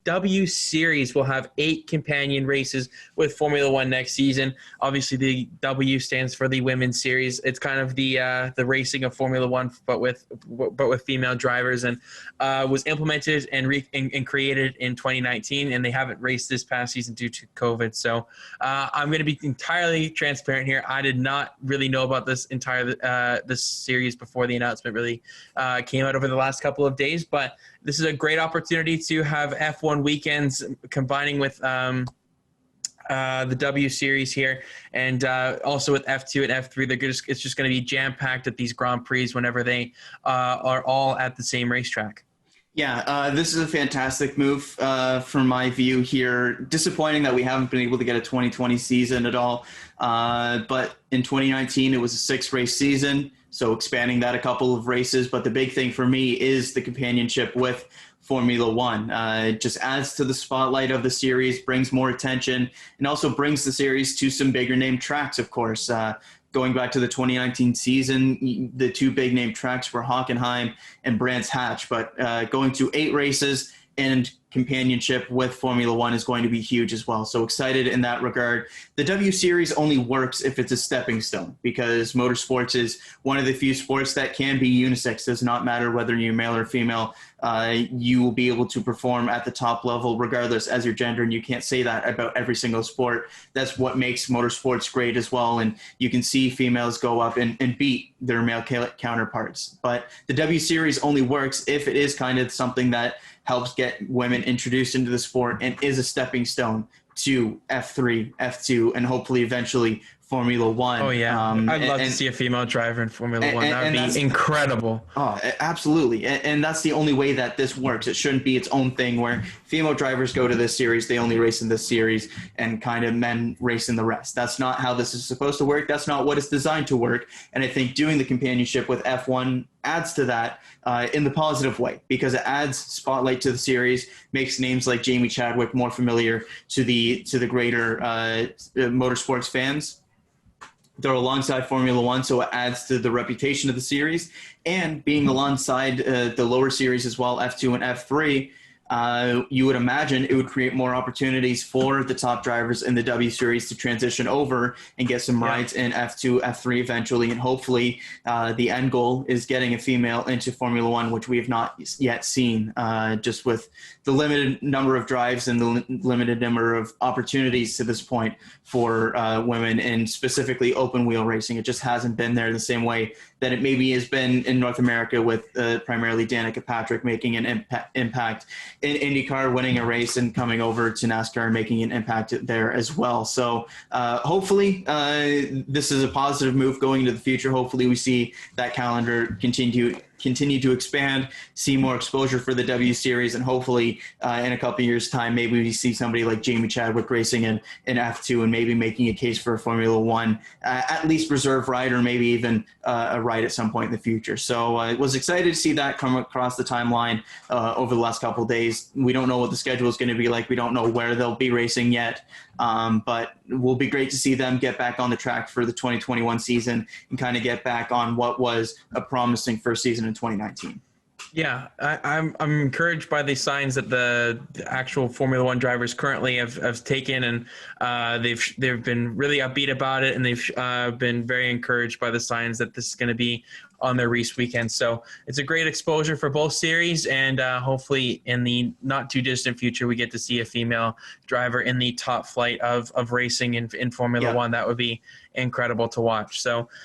W Series will have 8 companion races with Formula One next season. Obviously, the W stands for the Women's Series. It's kind of the racing of Formula One, but with female drivers, and was implemented and created in 2019, and they haven't raced this past season due to COVID. So I'm going to be entirely transparent here. I did not really know about this this series before the announcement really came out over the last couple of days, but this is a great opportunity to have F1 weekends combining with the W Series here, and also with F2 and F3. It's just going to be jam-packed at these Grand Prix whenever they are all at the same racetrack. Yeah, this is a fantastic move from my view here. Disappointing that we haven't been able to get a 2020 season at all. But in 2019, it was a 6-race season, so expanding that a couple of races. But the big thing for me is the companionship with Formula One. It just adds to the spotlight of the series, brings more attention, and also brings the series to some bigger name tracks, of course. Going back to the 2019 season, the 2 big name tracks were Hockenheim and Brands Hatch, but going to 8 races and companionship with Formula One is going to be huge as well. So excited in that regard. The W Series only works if it's a stepping stone, because motorsports is one of the few sports that can be unisex. Does not matter whether you're male or female. You will be able to perform at the top level regardless as your gender, and you can't say that about every single sport. That's what makes motorsports great as well, and you can see females go up and beat their male counterparts. But the W Series only works if it is kind of something that helps get women introduced into the sport and is a stepping stone to F3, F2, and hopefully eventually Formula One. Oh, yeah. I'd love to see a female driver in Formula One. That would be incredible. Oh, absolutely. And that's the only way that this works. It shouldn't be its own thing where female drivers go to this series, they only race in this series, and kind of men race in the rest. That's not how this is supposed to work. That's not what it's designed to work. And I think doing the companionship with F1 adds to that in the positive way, because it adds spotlight to the series, makes names like Jamie Chadwick more familiar to the greater motorsports fans. They're alongside Formula One, so it adds to the reputation of the series. And being alongside the lower series as well, F2 and F3, you would imagine it would create more opportunities for the top drivers in the W Series to transition over and get some rides in F2, F3 eventually. And hopefully the end goal is getting a female into Formula One, which we have not yet seen, just with the limited number of drives and the limited number of opportunities to this point for women in specifically open wheel racing. It just hasn't been there the same way that it maybe has been in North America, with primarily Danica Patrick making an impact in IndyCar, winning a race, and coming over to NASCAR and making an impact there as well. So hopefully this is a positive move going into the future. Hopefully we see that calendar continue to expand, see more exposure for the W Series, and hopefully in a couple of years' time, maybe we see somebody like Jamie Chadwick racing in F2 and maybe making a case for a Formula One, at least reserve ride, or maybe even a ride at some point in the future. So I was excited to see that come across the timeline over the last couple of days. We don't know what the schedule is going to be like. We don't know where they'll be racing yet. But it will be great to see them get back on the track for the 2021 season and kind of get back on what was a promising first season in 2019. Yeah, I'm encouraged by the signs that the actual Formula One drivers currently have taken, and they've been really upbeat about it, and they've been very encouraged by the signs that this is going to be on their race weekend. So it's a great exposure for both series, and hopefully in the not too distant future we get to see a female driver in the top flight of racing in Formula One. That would be incredible to watch. So